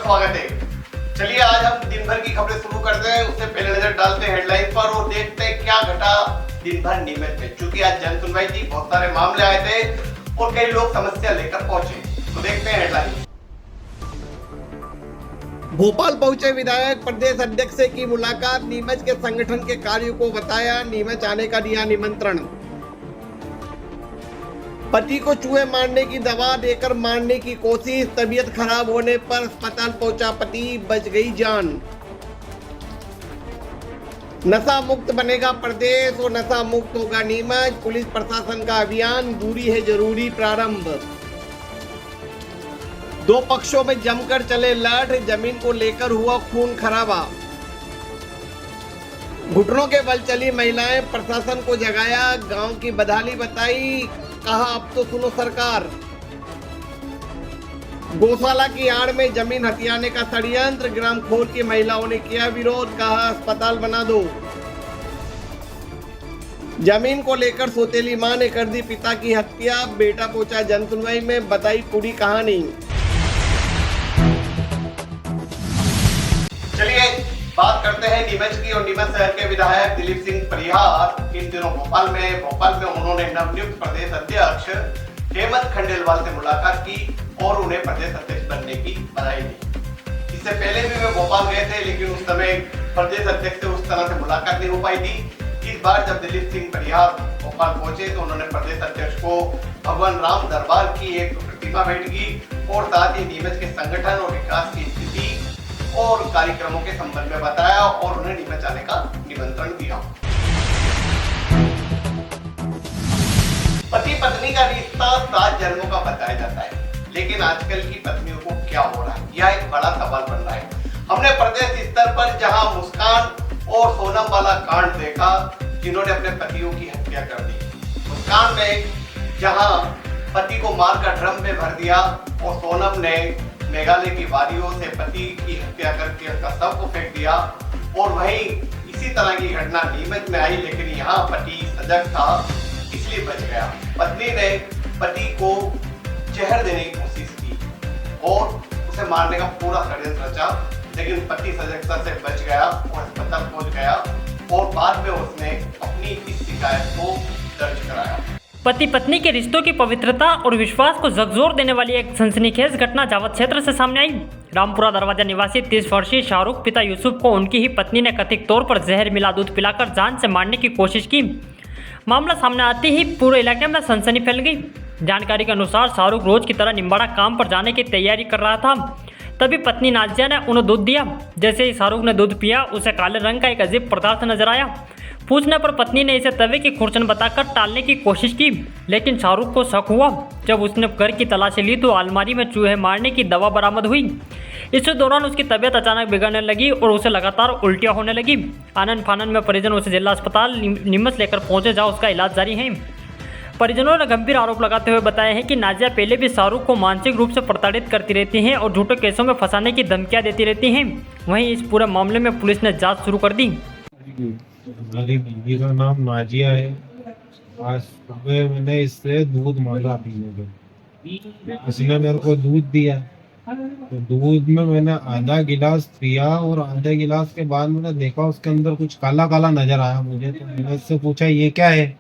स्वागत है। चलिए आज हम दिन भर की खबरें शुरू करते हैं। उससे पहले नजर डालते हैं हेडलाइन पर और देखते हैं क्या घटा दिन भर नीमच में। चूंकि आज जन सुनवाई थी, बहुत सारे मामले आए थे और कई लोग समस्या लेकर पहुंचे, तो देखते हैं हेडलाइन। भोपाल पहुंचे विधायक, प्रदेश अध्यक्ष से की मुलाकात, नीमच के संगठन के कार्यों को बताया, नीमच आने का दिया निमंत्रण। पति को चूहे मारने की दवा देकर मारने की कोशिश, तबीयत खराब होने पर अस्पताल पहुंचा पति, बच गई जान। नशा मुक्त बनेगा प्रदेश और नशा मुक्त होगा नीमच, पुलिस प्रशासन का अभियान, दूरी है जरूरी प्रारंभ। दो पक्षों में जमकर चले लड़, जमीन को लेकर हुआ खून खराबा। घुटनों के बल चली महिलाएं, प्रशासन को जगाया, गांव की बदहाली बताई, कहा अब तो सुनो सरकार। गौशाला की आड़ में जमीन हथियाने का षड्यंत्र, ग्राम खोल की महिलाओं ने किया विरोध, कहा अस्पताल बना दो। जमीन को लेकर सौतेली मां ने कर दी पिता की हत्या, बेटा पहुंचा जन सुनवाई में, बताई पूरी कहानी। चलिए बात करते हैं नीमच की और नीमच शहर के विधायक दिलीप सिंह परिहार इन दिनों भोपाल में उन्होंने नवनियुक्त प्रदेश अध्यक्ष हेमंत खंडेलवाल से मुलाकात की और उन्हें प्रदेश अध्यक्ष बनने की बधाई दी। इससे पहले भी वे भोपाल गए थे, लेकिन उस समय प्रदेश अध्यक्ष से उस तरह से मुलाकात नहीं हो पाई थी। इस बार जब दिलीप सिंह परिहार भोपाल पहुंचे तो उन्होंने प्रदेश अध्यक्ष को भगवान राम दरबार की एक प्रतिमा भेंट की और साथ ही नीमच के संगठन और विकास की स्थिति और कार्यक्रमों के संबंध में बताया और उन्हें नीमच आने का निमंत्रण दिया। पति पत्नी का रिश्ता 7 जन्मों का बताया जाता है, लेकिन आजकल की पत्नियों को क्या हो रहा है, यह एक बड़ा सवाल बन रहा है। हमने प्रदेश स्तर पर जहां मुस्कान और सोनम वाला कांड देखा, जिन्होंने अपने पतियों की हत्या कर दी। मुस्कान में जहां पति को मारकर ड्रम में भर दिया और सोनम ने मेघालय की वादियों से पति की हत्या करके उसका शव को फेंक दिया, और वहीं इसी तरह की घटना नीमच में आई, लेकिन यहाँ पति सजग था इसलिए बच गया। पत्नी ने पति को जहर देने की कोशिश की और उसे मारने का पूरा षड्यंत्र रचा, लेकिन पति सजगता से बच गया और अस्पताल पहुंच गया और बाद में उसने अपनी इस शिकायत को दर्ज कराया। पति पत्नी के रिश्तों की पवित्रता और विश्वास को झकझोर देने वाली एक सनसनीखेज घटना जावत क्षेत्र से सामने आई। रामपुरा दरवाजा निवासी 30 वर्षीय शाहरुख पिता यूसुफ को उनकी ही पत्नी ने कथित तौर पर जहर मिला दूध पिलाकर जान से मारने की कोशिश की। मामला सामने आते ही पूरे इलाके में सनसनी फैल गई। जानकारी के अनुसार शाहरुख रोज की तरह निम्बाड़ा काम पर जाने की तैयारी कर रहा था, तभी पत्नी नाजिया ने उन्हें दूध दिया। जैसे ही शाहरुख ने दूध पिया, उसे काले रंग का एक अजीब पदार्थ नजर आया। पूछने पर पत्नी ने इसे तवे की खुरचन बताकर टालने की कोशिश की, लेकिन शाहरुख को शक हुआ। जब उसने घर की तलाशी ली तो अलमारी में चूहे मारने की दवा बरामद हुई। इस दौरान उसकी तबीयत अचानक बिगड़ने लगी और उसे लगातार उल्टियां होने लगी। आनन फानन में परिजन उसे जिला अस्पताल नीमच लेकर पहुंचे, जहां उसका इलाज जारी है। परिजनों ने गंभीर आरोप लगाते हुए बताया है कि नाजिया पहले भी शाहरुख को मानसिक रूप से प्रताड़ित करती रहती हैं और झूठे केसों में फंसाने की धमकियां देती रहती हैं। वहीं इस पूरे मामले में पुलिस ने जांच शुरू कर दी। मेरी बीवी का नाम नाजिया है। आज सुबह मैंने इससे दूध मांगा पीने को, उसने मेरे को दूध दिया, तो दूध में मैंने आधा गिलास पिया और आधे गिलास के बाद मैंने देखा उसके अंदर कुछ काला काला नजर आया मुझे। तो मैंने इससे पूछा ये क्या है,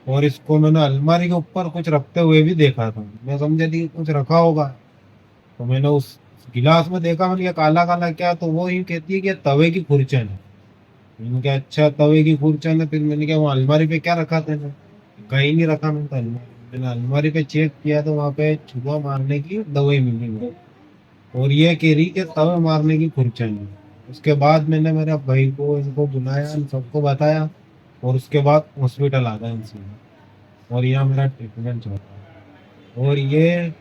और इसको मैंने अलमारी के ऊपर कुछ रखते हुए भी देखा था। मैं समझा कि कुछ रखा होगा, तो मैंने उस गिलास में देखा, मैंने ये काला काला क्या, तो वो ही कहती है कि तवे की खुरचन है। मैंने कहा अच्छा तवे की खुरचन है। फिर मैंने कहा वहाँ अलमारी पे क्या रखा था, कहीं नहीं रखा। मैंने अलमारी पे चेक किया तो वहाँ पे चूहा मारने की दवाई मिली मुझे, और ये कह रही कि तवे मारने की खुरचन है। उसके बाद मैंने मेरे भाई को इनको बुलाया, इन सबको बताया, और उसके बाद हॉस्पिटल आ गया इनसे, और यहाँ मेरा ट्रीटमेंट चल रहा है। और ये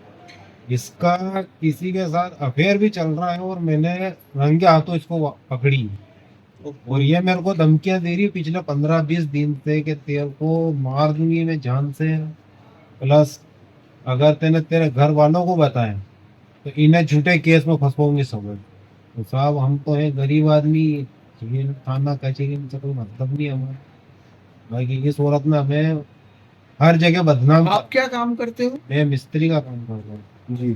इसका किसी के साथ अफेयर भी चल रहा है, और मैंने रंगे हाथों इसको पकड़ी, और ये मेरे को धमकियां दे रही है पिछले 15-20 दिन से कि तेरे को मार दूंगी मैं जान से, प्लस अगर तेने तेरे घर वालों को बताया तो इन्हें झूठे केस में फंसवाऊंगी सब। तो साहब हम तो है गरीब आदमी, थाना कचहरी में कोई मतलब नहीं हमारा। बाकी इस औरत में हमें हर जगह बदनाम। आप क्या काम करते हो? मैं मिस्त्री का काम करता हूँ जी।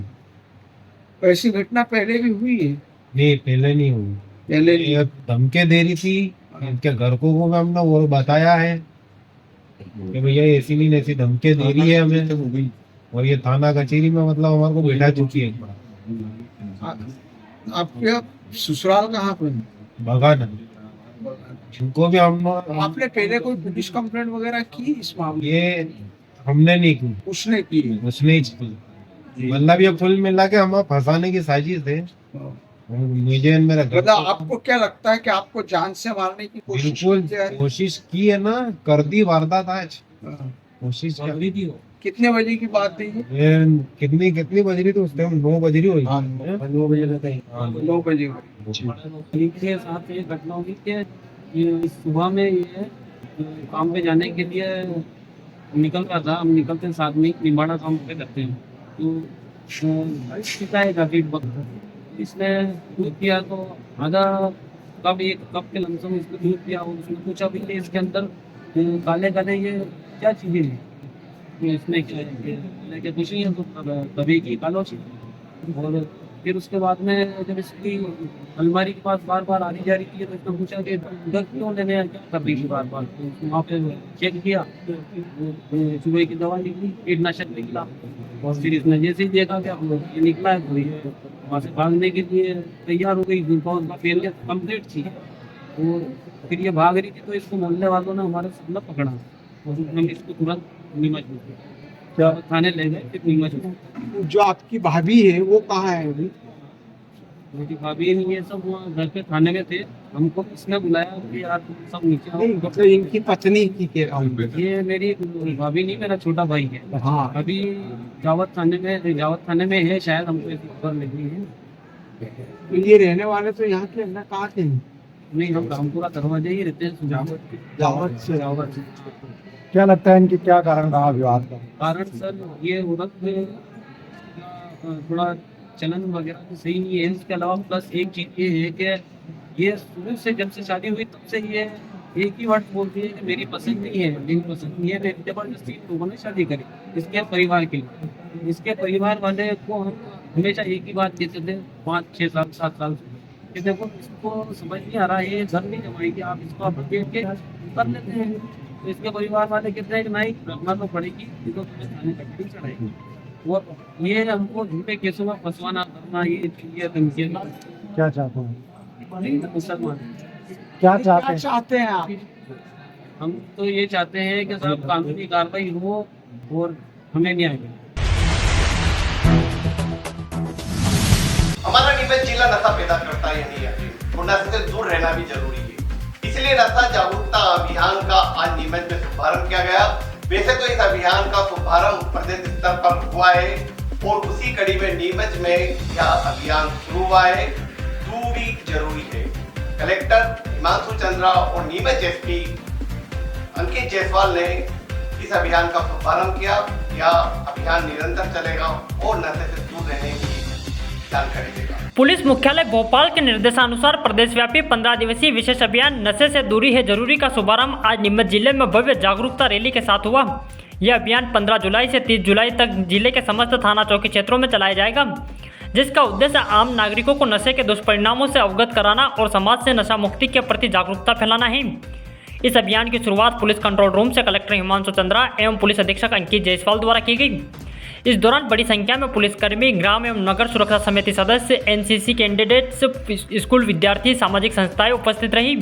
ऐसी घटना पहले भी हुई है? नहीं, पहले नहीं हुई। पहले ये धमकी दे रही थी इनके घर को हमने वो बताया है कि भैया ऐसी नहीं ऐसी धमकी दे रही है हमें, और ये थाना कचहरी में मतलब हमारे को बैठा चुकी है। आपके ससुराल कहाँ पे है? भगाना इनको भी हम आपने पहले कोई पुलिस कंप्लेंट वगैरह की इस मामले? ये हमने नहीं की, उसने की है। उसने ही की। मतलब ये कुल मिला के हमें फंसाने की साजिश है। मुझे मेरा घर मतलब आपको क्या लगता है कि आपको जान से मारने की कोशिश बिल्कुल की है? कोशिश की है ना, कर दी वारदात आज। हाँ। कोशिश कर दी थी। कितने बजे की बात है ये? ये कितनी बज रही थी उस टाइम? 9 बज रही हुई। 9 बजे का टाइम। 9 बजे। के साथ ये घटना हुई कि ये सुबह में ये काम पे जाने के लिए निकल रहा था। हम निकलते साथ में निमाड़ा काम पे करते हैं, तो पिता है काफी वक्त इसने दूध पिया, तो आधा कप एक कप के लमसम इसको दूध पिया। और उसने पूछा भी इसके अंदर काले काले ये क्या चीज़ें हैं, तो इसमें क्या कुछ नहीं है, तो तभी की कालो चीज। और फिर उसके बाद में जब इसकी अलमारी के पास बार बार आनी जा रही थी, तो इसने पूछा कि उधर क्यों लेने आए, क्या कर रही थी बार बार। तो वहाँ पे चेक किया, सुबह की दवा निकली, कीटनाशक निकला। और फिर इसने जैसे ही देखा कि अब ये निकला है, तो ये वहाँ से भागने के लिए तैयार हो गई। उनका फेलियर कंप्लीट थी, और फिर ये भाग रही थी, तो इसको मोहल्ले वालों ने हमारे सामने पकड़ा, और उसने इसको तुरंत नीमच क्या थाने ले गए। फिर नीमच जो आपकी भाभी है वो कहाँ है अभी? मेरी भाभी नहीं है, सब वहाँ घर पे थाने में थे। हमको किसने बुलाया कि यार तुम सब नीचे आओ। नहीं, मतलब इनकी पत्नी की कह रहा हूँ। ये मेरी भाभी नहीं, मेरा छोटा भाई है। हाँ। अभी जावत थाने में है शायद, हमको ऐसी खबर लगी है। तो ये रहने वाले तो यहाँ के ना, कहाँ के हैं? नहीं, हम रामपुरा दरवाजे ही रहते हैं, जावत से। जावत से। क्या लगता है इनके क्या कारण रहा विवाद का? कारण सर ये औरत थोड़ा चलन वगैरह तो सही नहीं है। इसके अलावा प्लस एक चीज ये है कि ये शुरू से जब से शादी हुई तब से ये एक ही वर्ड बोलती है कि मेरी पसंद नहीं है, मेरी पसंद नहीं है। मेरी जबरदस्ती लोगों ने शादी करी इसके परिवार के लिए। इसके परिवार वाले को हम हमेशा एक ही बात कहते थे 5, 6 साल 7 साल से कि देखो इसको समझ नहीं आ रहा है, ये घर नहीं जमाएगी, आप इसको आप देख के कर लेते हैं। तो इसके परिवार वाले कहते हैं कि नहीं, रखना तो पड़ेगी, तो तुम्हें थाने कचहरी चढ़ाएगी। और ये हमको झूठे केसों में फंसवाना करना, ये धमकियाँ। क्या चाहते हैं? मुसलमान क्या चाहते हैं आप? हम तो ये चाहते हैं कि सब कानूनी कार्रवाई हो और हमें न्याय मिले। हमारा नीमच जिला नशा पैदा करता है नहीं है, और नशे से दूर रहना भी जरूरी है। इसलिए नशा जागरूकता अभियान का आज नीमच में शुभारंभ किया गया। वैसे तो इस अभियान का शुभारंभ प्रदेश स्तर पर हुआ है, और उसी कड़ी में नीमच में यह अभियान शुरू हुआ है। दूरी जरूरी है। कलेक्टर हिमांशु चंद्रा और नीमच एसपी अंकित जायसवाल ने इस अभियान का शुभारंभ किया। यह अभियान निरंतर चलेगा और नशे से दूर रहने की जानकारी देगा। पुलिस मुख्यालय भोपाल के निर्देशानुसार प्रदेशव्यापी 15 दिवसीय विशेष अभियान नशे से दूरी है जरूरी का शुभारंभ आज नीमच जिले में भव्य जागरूकता रैली के साथ हुआ। यह अभियान 15 जुलाई से 30 जुलाई तक जिले के समस्त थाना चौकी क्षेत्रों में चलाया जाएगा, जिसका उद्देश्य आम नागरिकों को नशे के दुष्परिणामों से अवगत कराना और समाज से नशा मुक्ति के प्रति जागरूकता फैलाना है। इस अभियान की शुरुआत पुलिस कंट्रोल रूम से कलेक्टर हिमांशु चंद्रा एवं पुलिस अधीक्षक अंकित जायसवाल द्वारा की गई। इस दौरान बड़ी संख्या में पुलिसकर्मी, ग्राम एवं नगर सुरक्षा समिति सदस्य, एनसीसी कैंडिडेट्स, स्कूल विद्यार्थी, सामाजिक संस्थाएं उपस्थित रही।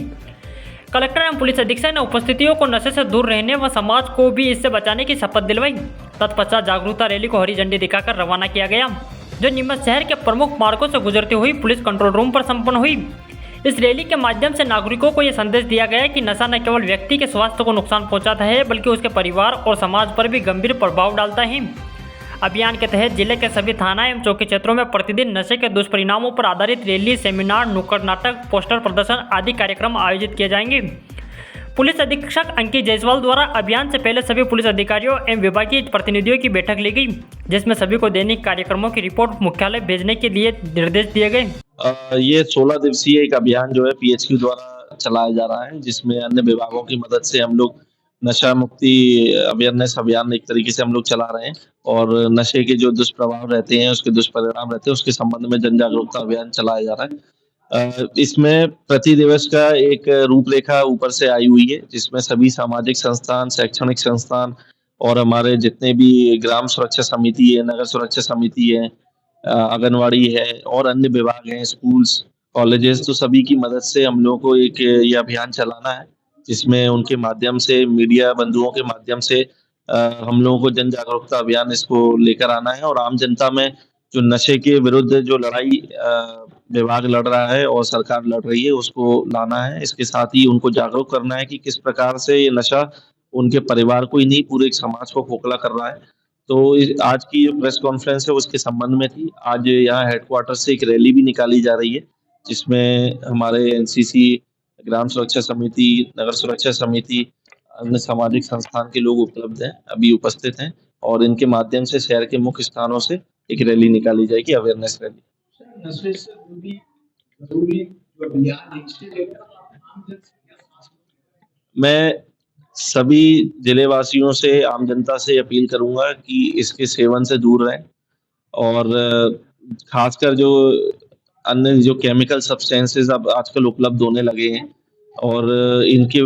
कलेक्टर एवं पुलिस अधीक्षक ने उपस्थितियों को नशे से दूर रहने व समाज को भी इससे बचाने की शपथ दिलवाई। तत्पश्चात जागरूकता रैली को हरी झंडी दिखाकर रवाना किया गया, जो नीमच शहर के प्रमुख मार्गों से गुजरती हुई पुलिस कंट्रोल रूम पर संपन्न हुई। इस रैली के माध्यम से नागरिकों को यह संदेश दिया गया कि नशा न केवल व्यक्ति के स्वास्थ्य को नुकसान पहुंचाता है, बल्कि उसके परिवार और समाज पर भी गंभीर प्रभाव डालता है। अभियान के तहत जिले के सभी थाना एवं चौकी क्षेत्रों में प्रतिदिन नशे के दुष्परिणामों पर आधारित रैली, सेमिनार, नुक्कड़ नाटक, पोस्टर प्रदर्शन आदि कार्यक्रम आयोजित किए जाएंगे। पुलिस अधीक्षक अंकित जायसवाल द्वारा अभियान से पहले सभी पुलिस अधिकारियों एवं विभागीय प्रतिनिधियों की बैठक ली गई, जिसमें सभी को दैनिक कार्यक्रमों की रिपोर्ट मुख्यालय भेजने के लिए निर्देश दिए गए। ये 16 दिवसीय एक अभियान जो है पीएचक्यू द्वारा चलाया जा रहा है, जिसमें अन्य विभागों की मदद से हम लोग नशा मुक्ति अवेयरनेस अभियान एक तरीके से हम लोग चला रहे हैं और नशे के जो दुष्प्रभाव रहते हैं, उसके दुष्परिणाम रहते हैं, उसके संबंध में जन जागरूकता अभियान चलाया जा रहा है। इसमें प्रति दिवस का एक रूपरेखा ऊपर से आई हुई है, जिसमें सभी सामाजिक संस्थान, शैक्षणिक संस्थान और हमारे जितने भी ग्राम सुरक्षा समिति है, नगर सुरक्षा समिति है, आंगनवाड़ी है और अन्य विभाग हैं, स्कूल्स, कॉलेजेस, तो सभी की मदद से हम लोगों को एक ये अभियान चलाना है, जिसमें उनके माध्यम से, मीडिया बंधुओं के माध्यम से हम लोगों को जन जागरूकता अभियान इसको लेकर आना है और आम जनता में जो नशे के विरुद्ध जो लड़ाई विभाग लड़ रहा है और सरकार लड़ रही है, उसको लाना है। इसके साथ ही उनको जागरूक करना है कि किस प्रकार से ये नशा उनके परिवार को ही नहीं, पूरे समाज को खोखला कर रहा है। तो आज की जो प्रेस कॉन्फ्रेंस है उसके संबंध में थी। आज यहाँ हेडक्वार्टर से एक रैली भी निकाली जा रही है, जिसमें हमारे एनसीसी, ग्राम सुरक्षा समिति, नगर सुरक्षा समिति, अन्य सामाजिक संस्थान के लोग उपलब्ध हैं, अभी उपस्थित हैं और इनके माध्यम से शहर के मुख्य स्थानों से एक रैली निकाली जाएगी, अवेयरनेस रैली। मैं सभी जिले वासियों से, आम जनता से अपील करूंगा कि इसके सेवन से दूर रहें और खासकर जो अन्य जो केमिकल सब्सटेंसेस अब आजकल उपलब्ध होने लगे हैं और इनके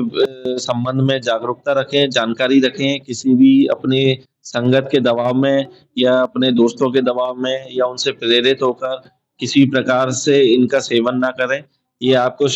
संबंध में जागरूकता रखें, जानकारी रखें। किसी भी अपने संगत के दबाव में या अपने दोस्तों के दबाव में या उनसे प्रेरित होकर किसी प्रकार से इनका सेवन ना करें। ये आपके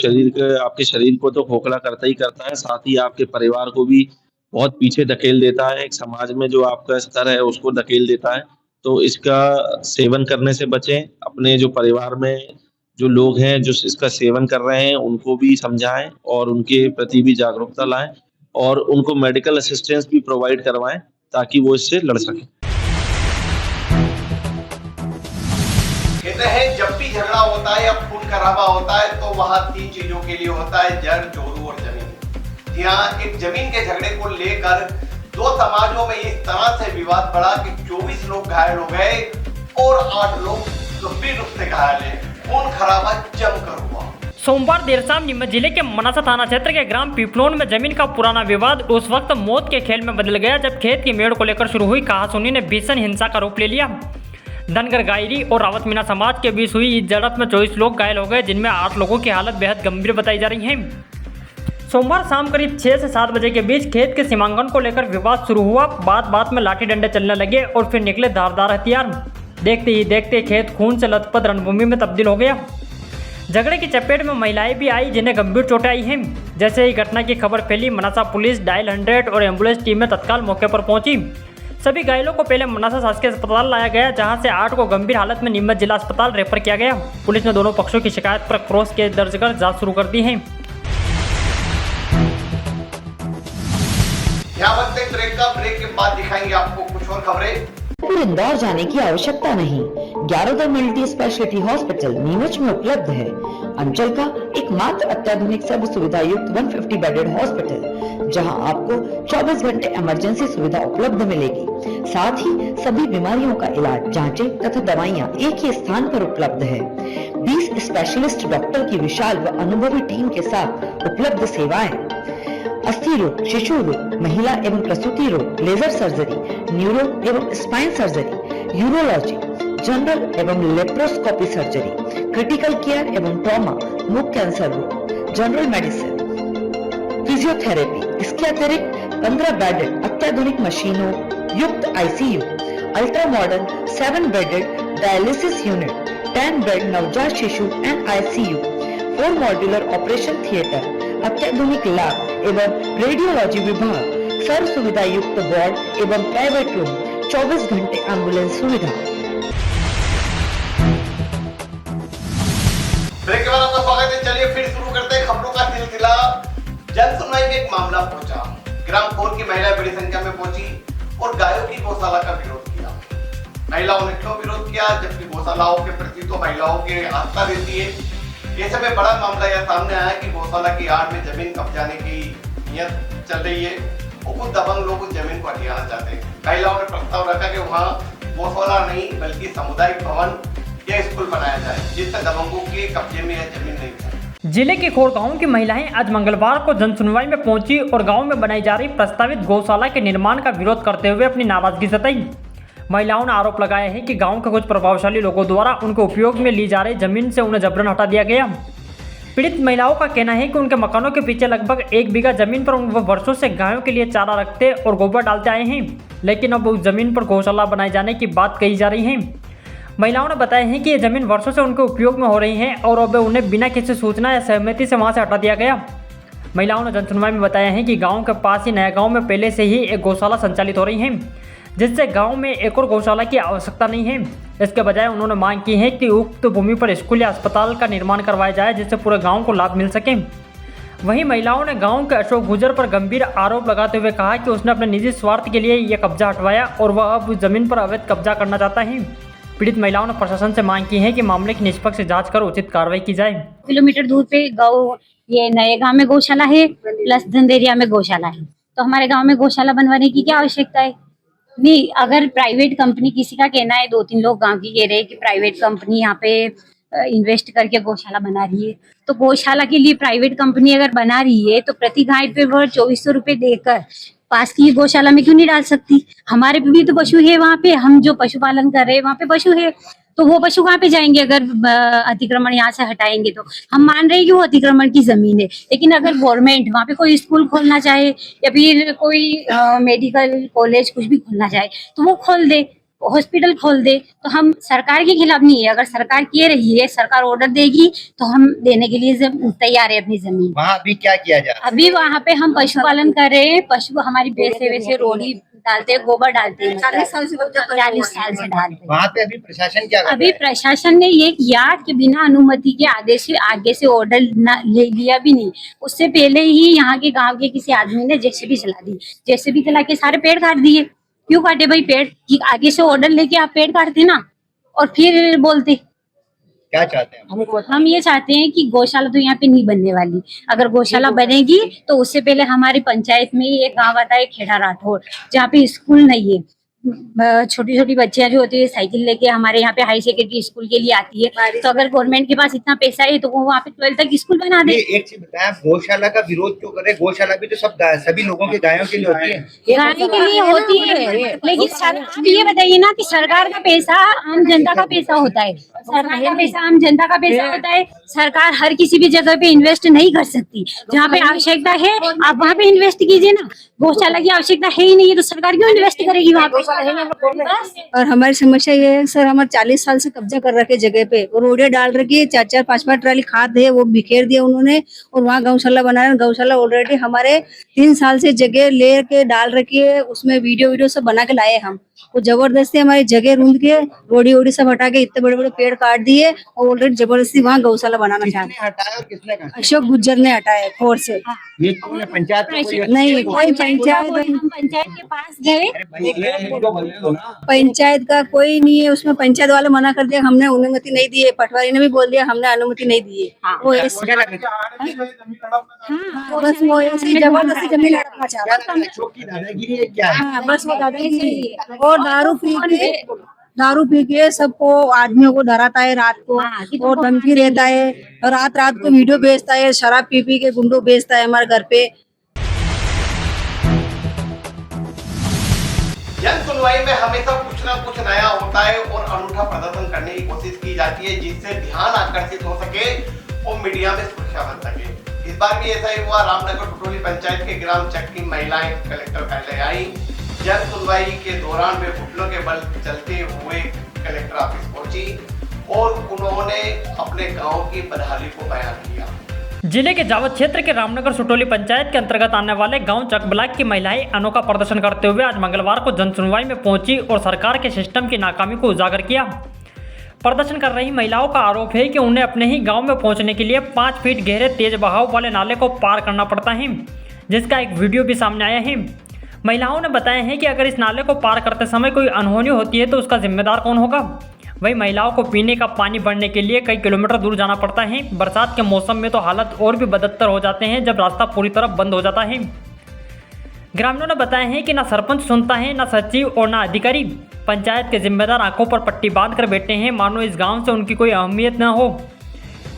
शरीर को तो खोखला करता ही करता है, साथ ही आपके परिवार को भी बहुत पीछे धकेल देता है, एक समाज में जो आपका स्तर है उसको धकेल देता है। तो इसका सेवन करने से बचें। अपने जो परिवार में जो लोग हैं जो इसका सेवन कर रहे हैं उनको भी समझाएं और उनके प्रति भी जागरूकता लाएं और उनको मेडिकल असिस्टेंस भी प्रोवाइड करवाएं ताकि वो इससे लड़ सकें। कहते हैं जब भी झगड़ा होता है या खून खराबा होता है तो वहां तीन चीजों के लिए होता है, जड़, जोरू और जमीन। यहाँ एक जमीन के झगड़े को लेकर दो समाजों में इस तरह से विवाद बढ़ा कि 24 लोग घायल हो गए और 8 लोग गंभीर रूप से घायल है। खून खराबा जमकर हुआ। सोमवार देर शाम नीमच जिले के मनासा थाना क्षेत्र के ग्राम पिपलोन में जमीन का पुराना विवाद उस वक्त मौत के खेल में बदल गया जब खेत की मेड़ को लेकर शुरू हुई कहासुनी ने भीषण हिंसा का रूप ले लिया। धनगर गायरी और रावत मीना समाज के बीच हुई इस झड़प में 24 लोग घायल हो गए, जिनमें 8 लोगों की हालत बेहद गंभीर बताई जा रही है। सोमवार शाम करीब 6 से 7 बजे के बीच खेत के सीमांकन को लेकर विवाद शुरू हुआ। बात में लाठी डंडे चलने लगे और फिर निकले धारदार हथियार। देखते ही देखते खेत खून से लथपथ रणभूमि में तब्दील हो गया। झगड़े की चपेट में महिलाएं भी आई, जिन्हें गंभीर चोटें आई हैं। जैसे ही घटना की खबर फैली, मनासा पुलिस, डायल 100 और एम्बुलेंस टीमें तत्काल मौके पर पहुंची। सभी घायलों को पहले मनासा शासकीय अस्पताल लाया गया, जहां से 8 को गंभीर हालत में नीमच जिला अस्पताल रेफर किया गया। पुलिस ने दोनों पक्षों की शिकायत पर क्रॉस केस दर्ज कर जांच शुरू कर दी है। ब्रेक के बाद दिखाएंगे आपको कुछ और खबरें। फिर इंदौर जाने की आवश्यकता नहीं। 11 मल्टी स्पेशलिटी हॉस्पिटल नीमच में उपलब्ध है। अंचल का एकमात्र अत्याधुनिक सर्व सुविधा युक्त 150 बेडेड हॉस्पिटल, जहां आपको 24 घंटे इमरजेंसी सुविधा उपलब्ध मिलेगी। साथ ही सभी बीमारियों का इलाज, जांचें तथा दवाइयां एक ही स्थान पर उपलब्ध है। 20 स्पेशलिस्ट डॉक्टर की विशाल व अनुभवी टीम के साथ उपलब्ध सेवाएं, अस्थि रोग, शिशु रोग, महिला एवं प्रसूति रोग, लेजर सर्जरी, न्यूरो एवं स्पाइन सर्जरी, यूरोलॉजी, जनरल एवं लेप्रोस्कोपी सर्जरी, क्रिटिकल केयर एवं ट्रॉमा, मुख कैंसर रोग, जनरल मेडिसिन, फिजियोथेरेपी। इसके अतिरिक्त 15 बेडेड अत्याधुनिक मशीनों युक्त ICU, ultra modern 7 bedded dialysis unit, 10 bed नवजात शिशु and ICU, 4 modular operation theatre, अत्याधुनिक लैब एवं रेडियोलॉजी विभाग, सर्व सुविधा युक्त वार्ड एवं प्राइवेट रूम, 24 घंटे एम्बुलेंस सुविधा। ब्रेक के बाद आपका स्वागत है। चलिए फिर शुरू करते हैं खबरों का सिलसिला। जन सुनवाई में एक मामला पहुंचा। ग्राम खोर की महिलाएं बड़ी संख्या में पहुंची और गायों की गौशाला का विरोध किया। महिलाओं ने क्यों विरोध किया, जबकि गौशालाओं के प्रति तो महिलाओं की आस्था रहती है। ऐसे में बड़ा मामला यह सामने आया कि गौशाला की आड़ में जमीन कब्जाने की नियत चल रही है और कुछ दबंग लोग उस जमीन को हथियाना चाहते हैं। महिलाओं ने प्रस्ताव रखा कि वहाँ गौशाला नहीं बल्कि सामुदायिक भवन या स्कूल बनाया जाए, जिससे दबंगों के कब्जे में यह जमीन नहीं जाए। जिले के खोर गांव की महिलाएं आज मंगलवार को जनसुनवाई में पहुंची और गांव में बनाई जा रही प्रस्तावित गौशाला के निर्माण का विरोध करते हुए अपनी नाराजगी जताई। महिलाओं ने आरोप लगाया है कि गांव के कुछ प्रभावशाली लोगों द्वारा उनके उपयोग में ली जा रही जमीन से उन्हें जबरन हटा दिया गया। पीड़ित महिलाओं का कहना है कि उनके मकानों के पीछे लगभग 1 बीघा जमीन पर वो वर्षों से गायों के लिए चारा रखते और गोबर डालते आए हैं, लेकिन अब उस जमीन पर गौशाला बनाए जाने की बात कही जा रही है। महिलाओं ने बताया है कि ये जमीन वर्षों से उनके उपयोग में हो रही है और अब उन्हें बिना किसी सूचना या सहमति से वहां से हटा दिया गया। महिलाओं ने जनसुनवाई में बताया है कि गांव के पास ही नया गांव में पहले से ही एक गौशाला संचालित हो रही है, जिससे गांव में एक और गौशाला की आवश्यकता नहीं है। इसके बजाय उन्होंने मांग की है कि उक्त भूमि पर स्कूल या अस्पताल का निर्माण करवाया जाए, जिससे पूरे गाँव को लाभ मिल सके। वहीं महिलाओं ने गांव के अशोक गुर्जर पर गंभीर आरोप लगाते हुए कहा कि उसने अपने निजी स्वार्थ के लिए यह कब्जा हटवाया और वह अब उस जमीन पर अवैध कब्जा करना चाहता है। पीड़ित महिलाओं ने प्रशासन से मांग की है कि मामले की निष्पक्ष जांच कर उचित कार्रवाई की जाए। किलोमीटर दूर पे गाँव, ये नए गांव में गौशाला है प्लस धंधेरिया में गौशाला है, तो हमारे गांव में गौशाला बनवाने की क्या आवश्यकता है? नहीं, अगर प्राइवेट कंपनी, किसी का कहना है 2-3 लोग गांव की कह रहे हैं कि प्राइवेट कंपनी यहाँ पे इन्वेस्ट करके गौशाला बना रही है, तो गौशाला के लिए प्राइवेट कंपनी अगर बना रही है तो प्रति गाय पे वो 2400 रुपये देकर पास की गौशाला में क्यों नहीं डाल सकती? हमारे भी तो पशु है वहाँ पे, हम जो पशुपालन कर रहे हैं वहाँ पे पशु है, तो वो पशु कहाँ पे जाएंगे? अगर अतिक्रमण यहाँ से हटाएंगे तो हम मान रहे हैं कि वो अतिक्रमण की जमीन है, लेकिन अगर गवर्नमेंट वहाँ पे कोई स्कूल खोलना चाहे या फिर कोई मेडिकल कॉलेज कुछ भी खोलना चाहे तो वो खोल दे, हॉस्पिटल खोल दे, तो हम सरकार के खिलाफ नहीं है। अगर सरकार कह रही है, सरकार ऑर्डर देगी तो हम देने के लिए तैयार है अपनी जमीन। वहाँ अभी क्या किया जा रहा है? अभी वहाँ पे हम पशुपालन कर रहे हैं, पशु हमारी भैंसे वैसे रोड़ी डालते हैं, गोबर डालते हैं, 40 साल से डालते हैं। वहाँ पे अभी प्रशासन क्या कर रहा है? अभी प्रशासन ने ये किया कि बिना अनुमति के आदेश से आगे से ऑर्डर ले लिया भी नहीं, उससे पहले ही यहाँ के गांव के किसी आदमी ने जेसीबी चला दी, जेसीबी चला के सारे पेड़ काट दिए। क्यों काटे भाई पेड़? कि आगे से ऑर्डर लेके आप पेड़ काटते ना और फिर बोलते। क्या चाहते हैं हम ये चाहते हैं कि गौशाला तो यहाँ पे नहीं बनने वाली। अगर गौशाला बनेगी तो उससे पहले हमारी पंचायत में एक गांव आता है खेड़ा राठौर, जहाँ पे स्कूल नहीं है। छोटी छोटी बच्चियां जो होती है साइकिल लेके हमारे यहाँ पे हाई सेकेंडरी स्कूल के लिए आती है, तो अगर गवर्नमेंट के पास इतना पैसा है तो वो वहाँ पे 12th तक स्कूल बना दे। एक चीज बताया, गौशाला का विरोध क्यों करे? गौशाला भी तो सभी लोगों के गायों के लिए होती है, गाय के लिए होती है, लेकिन आप ये बताइए ना कि सरकार का पैसा आम जनता का पैसा होता है, सरकार का पैसा आम जनता का पैसा होता है। सरकार हर किसी भी जगह पे इन्वेस्ट नहीं कर सकती, जहाँ पे आवश्यकता है आप वहाँ पे इन्वेस्ट कीजिए ना। गौशाला की आवश्यकता है ही नहीं है तो सरकार क्यों इन्वेस्ट करेगी वहाँ पे? और हमारी समस्या ये है सर, हमारे 40 साल से कब्जा कर रखे जगह पे और रोड़े डाल रखी है, 4-4, 5-5 ट्राली खाद है वो बिखेर दिया उन्होंने, और वहाँ गौशाला बना रहे। गौशाला ऑलरेडी हमारे 3 साल से जगह ले के डाल रखी है, उसमें वीडियो सब बना के लाए हम। वो जबरदस्ती हमारी जगह रूंध के रोड़ी वोड़ी सब हटा के इतने बड़े बड़े पेड़ काट दिए और ऑलरेडी जबरदस्ती वहाँ गौशाला बनाना चाहते हैं। हटाया और किसने कहा? अशोक गुर्जर ने हटाया खोर से। ये पूरे पंचायत नहीं, कोई पंचायत के पास गए, पंचायत का कोई नहीं है उसमें, पंचायत वाले मना कर दिया, हमने अनुमति नहीं दी है। पटवारी ने भी बोल दिया हमने अनुमति नहीं दी है। वो बस वो ऐसी जबरदस्ती जमीन हड़पना चाहता है। अशोक की दादागिरी है क्या है? हाँ, बस वो दादागिरी और दारू पी के सबको आदमियों को डराता है रात को और धमकी रहता है, और रात रात को वीडियो भेजता है, शराब पी के गुंडो भेजता है हमारे घर पे। जन सुनवाई में हमेशा कुछ ना कुछ नया होता है और अनूठा प्रदर्शन करने की कोशिश की जाती है, जिससे ध्यान आकर्षित हो सके और मीडिया में सुर्खियां बन सके। इस बार भी ऐसा ही हुआ। रामनगर टुटोली पंचायत के ग्राम चक की महिलाएं कलेक्टर पहले आई। जन सुनवाई के दौरान वे घुटनों के बल चलते हुए कलेक्टर ऑफिस पहुंची और उन्होंने अपने गांव की बदहाली को बयान किया। जिले के जावद क्षेत्र के रामनगर सुटोली पंचायत के अंतर्गत आने वाले गांव चक ब्लॉक की महिलाएं अनोखा प्रदर्शन करते हुए आज मंगलवार को जनसुनवाई में पहुंची और सरकार के सिस्टम की नाकामी को उजागर किया। प्रदर्शन कर रही महिलाओं का आरोप है कि उन्हें अपने ही गांव में पहुंचने के लिए 5 फीट गहरे तेज बहाव वाले नाले को पार करना पड़ता है, जिसका एक वीडियो भी सामने आया है। महिलाओं ने बताया है कि अगर इस नाले को पार करते समय कोई अनहोनी होती है तो उसका जिम्मेदार कौन होगा। वहीं महिलाओं को पीने का पानी भरने के लिए कई किलोमीटर दूर जाना पड़ता है। बरसात के मौसम में तो हालत और भी बदतर हो जाते हैं जब रास्ता पूरी तरह बंद हो जाता है। ग्रामीणों ने बताया है कि न सरपंच सुनता है, न सचिव और न अधिकारी। पंचायत के जिम्मेदार आंखों पर पट्टी बांध कर बैठे हैं, मानो इस गांव से उनकी कोई अहमियत न हो।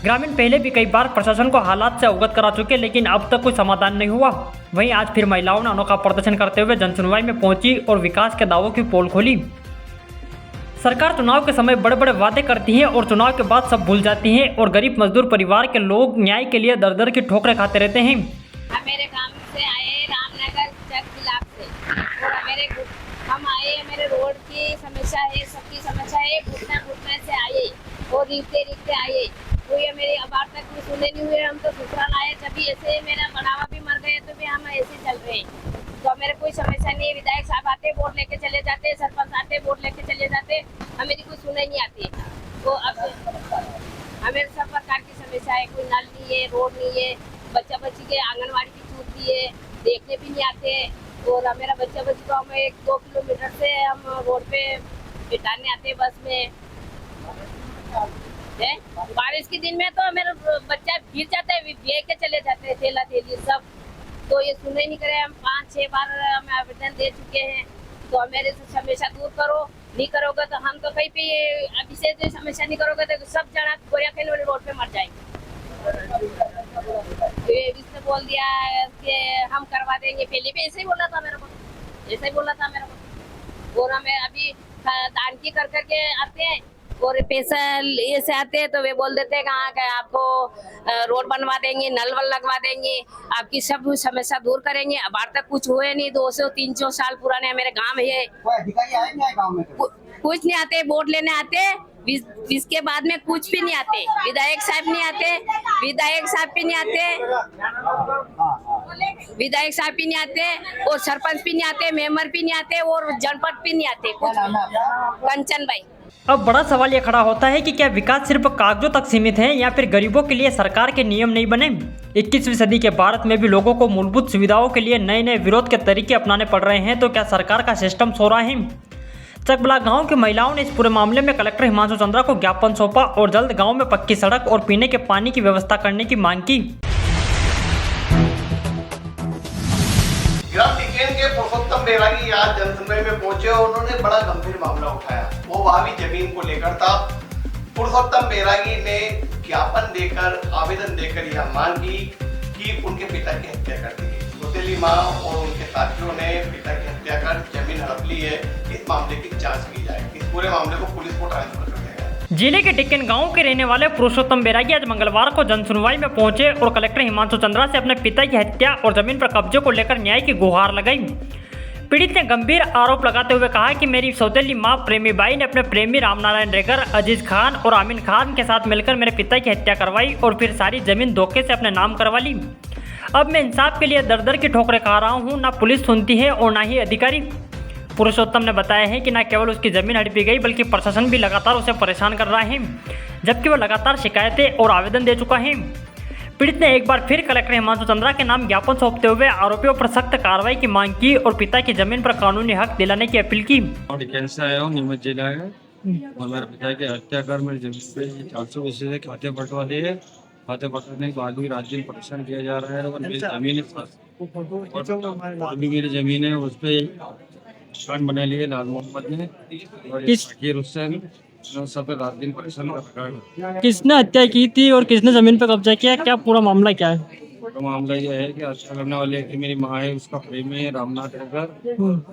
ग्रामीण पहले भी कई बार प्रशासन को हालात से अवगत करा चुके, लेकिन अब तक कोई समाधान नहीं हुआ। वहीं आज फिर महिलाओं ने अनोखा प्रदर्शन करते हुए जनसुनवाई में पहुंची और विकास के दावों की पोल खोली। सरकार चुनाव के समय बड़े बड़े वादे करती है और चुनाव के बाद सब भूल जाती है और गरीब मजदूर परिवार के लोग न्याय के लिए दर दर की ठोकरें खाते रहते हैं। मेरे काम से आए रामनगर चक ब्लॉक से और हम आए, मेरे रोड की समस्या है, सबकी समस्या है, घुटने से आए और रिखते आए, कोई मेरी आवाज तक भी सुने नहीं हुए। हम तो ससुराल आए तभी ऐसे, मेरा बनावा भी मर गए तो भी हम ऐसे चल रहे हैं। तो मेरे कोई समस्या नहीं है। विधायक साहब आते वोट लेके चले जाते, सरपंच आते वोट लेके चले जाते, हमें कोई सुने नहीं आती। तो अब हमें सब प्रकार की समस्या है, कोई नल नहीं है, रोड नहीं है, बच्ची के आंगनवाड़ी की छूटती है, देखने भी नहीं आते। और मेरा बच्चा गाँव में 1-2 किलोमीटर से हम रोड पे बिठाने आते बस में है। बारिश के दिन में तो मेरा बच्चा गिर जाता है, भीग के चले जाते हैं थैला थैली सब। तो ये सुने नहीं करे। हम 5-6 बार हम आवेदन दे चुके हैं। तो मेरे से समस्या दूर करो, नहीं करोगे तो हम तो कहीं पे अभी से जो समस्या नहीं करोगे तो सब जना गोरिया खेल वाले रोड पे मर जाएंगे। इसने बोल दिया कि हम करवा देंगे, पहले भी ऐसे ही बोला था मेरे को, और हमें अभी दान की कर करके आते हैं और पैसा ऐसे आते हैं तो वे बोल देते हैं कहाँ का आपको रोड बनवा देंगे, नल वल लगवा देंगे, आपकी सब समस्या दूर करेंगे। अब आज तक कुछ हुए नहीं। 200-300 साल पुराने मेरे गांव है, अधिकारी आए नहीं गाँव में? कुछ नहीं आते, वोट लेने आते, इसके बाद में कुछ भी नहीं आते। विधायक साहब भी नहीं आते और सरपंच भी नहीं आते, मेंबर भी नहीं आते और जनपद भी नहीं आते। कुछ कंचन भाई। अब बड़ा सवाल ये खड़ा होता है कि क्या विकास सिर्फ कागजों तक सीमित है या फिर गरीबों के लिए सरकार के नियम नहीं बने। 21वीं सदी के भारत में भी लोगों को मूलभूत सुविधाओं के लिए नए नए विरोध के तरीके अपनाने पड़ रहे हैं, तो क्या सरकार का सिस्टम सो रहा है। चकबला गांव की महिलाओं ने इस पूरे मामले में कलेक्टर हिमांशु चंद्रा को ज्ञापन सौंपा और जल्द गांव में पक्की सड़क और पीने के पानी की व्यवस्था करने की मांग की। ग्राम टिकेन के पुरुषोत्तम बैरागी आज जनसुनवाई में पहुंचे और उन्होंने बड़ा गंभीर मामला उठाया। वो भावी जमीन को लेकर था। पुरुषोत्तम बैरागी ने ज्ञापन देकर, आवेदन देकर यह मांग की कि उनके पिता की हत्या कर दी गई। सौतेली मां और उनके साथियों ने पिता की हत्या कर जमीन हड़प ली है। इस मामले की जांच की जाए। इस पूरे मामले को पुलिस को ट्रांसफर कर दिया गया। जिले के टिक्कन गांव के रहने वाले पुरुषोत्तम बैरागी आज मंगलवार को जनसुनवाई में पहुंचे और कलेक्टर हिमांशु चंद्रा से अपने पिता की हत्या और जमीन पर कब्जे को लेकर न्याय की गुहार लगाई। पीड़ित ने गंभीर आरोप लगाते हुए कहा कि मेरी सौतेली मां प्रेमी बाई ने अपने प्रेमी रामनारायण रेगर, अजीज खान और आमिन खान के साथ मिलकर मेरे पिता की हत्या करवाई और फिर सारी जमीन धोखे से अपने नाम करवा ली। अब मैं इंसाफ के लिए दर दर की ठोकरें खा रहा हूँ। ना पुलिस सुनती है और ना ही अधिकारी। पुरुषोत्तम ने बताया है कि न केवल उसकी जमीन हड़पी गई बल्कि प्रशासन भी लगातार उसे परेशान कर रहा है, जबकि वह लगातार शिकायतें और आवेदन दे चुका है। पीड़ित ने एक बार फिर कलेक्टर हिमांशु चंद्रा के नाम ज्ञापन सौंपते हुए आरोपियों पर सख्त कार्रवाई की मांग की और पिता की जमीन पर कानूनी हक दिलाने की अपील की। आया हूँ नीमच जिला है और मेरे पिता की हत्या कर मेरी जमीन पे 420 से खाते बंटवा दिए। खाते बंटवाने के बाद भी रात दिन परेशान किया जा रहा है और मेरी जमीन और भी मेरी जमीन है उस पर दुकान बना लिए लाल मोहम्मद ने और शकीर हुसैन सब रात दिन परेशान कर रखा है। किसने हत्या की थी और किसने जमीन पर कब्जा किया, क्या पूरा मामला क्या है? तो मामला यह है कि हत्या करने वाले की मेरी माँ है, उसका प्रेमी है रामनाथ रेगर,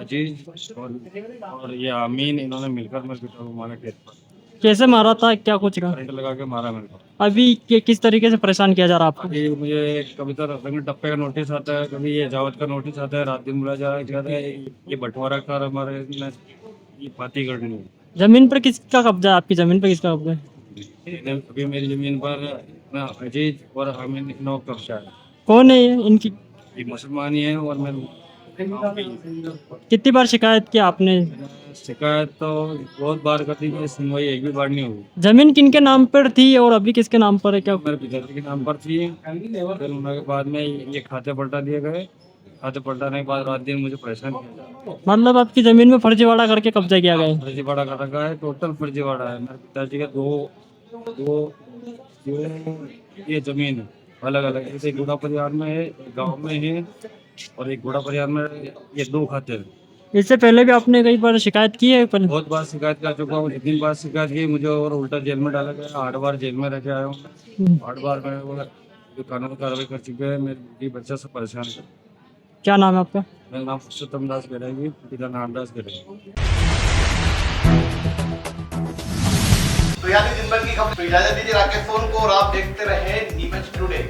अजीज और ये आमीन, इन्होंने मिलकर मेरे पिता को मारा खेत पर। कैसे मारा था, क्या कुछ कहा? करंट लगा के मारा मेरे को। अभी किस तरीके से परेशान किया जा रहा है आपको? अभी मुझे कभी तो रंग टप्पे का नोटिस आता है, कभी ये जावत का नोटिस आता है, रात दिन बुलाया जा रहा है, ये बंटवारा कर हमारे ये पाती करनी है। जमीन पर किसका कब्जा है? आपकी जमीन पर किसका कब्जा है? अभी मेरी जमीन पर अजीज और आमीन नो कब्जा है। कौन है इनकी? ये मुसलमान ही है और मैं कितनी बार शिकायत की आपने? शिकायत तो बहुत बार कर दी, सुनवाई एक भी बार नहीं हुई। जमीन किनके नाम पर थी और अभी किसके नाम पर है? क्या मेरे पिताजी के नाम पर थी, फिर उनके बाद में ये खाते पलटा दिए गए। खाते पलटाने के बाद रात दिन मुझे परेशान किया। मतलब आपकी जमीन में फर्जीवाड़ा करके कब्जा किया गया है? फर्जीवाड़ा कर रखा है, टोटल फर्जीवाड़ा है। मेरे पिताजी के दो ये जमीन है अलग अलग, जैसे एक गुड़ा परिवार में है, एक गाँव में है और एक गुड़ा परिवार में, ये 2 खाते हैं। इससे पहले भी आपने कई बार शिकायत की है पर बहुत बार शिकायत कर चुका हूँ, 3 बार शिकायत की मुझे और उल्टा जेल में डाला गया, 8 बार जेल में रह के आया हूँ। 8 बार मैं वो जो कानून कार्रवाई कर चुके हैं, मेरी बेटी बच्चा सब परेशान है। क्या नाम है आपका? मेरा नाम पुरुषोत्तम दास गिरेगी, पिता नाम दास गिरेगी। तो यानी दिन भर की खबर। तो इजाजत दीजिए राकेश सोन को और आप देखते रहे नीमच टुडे।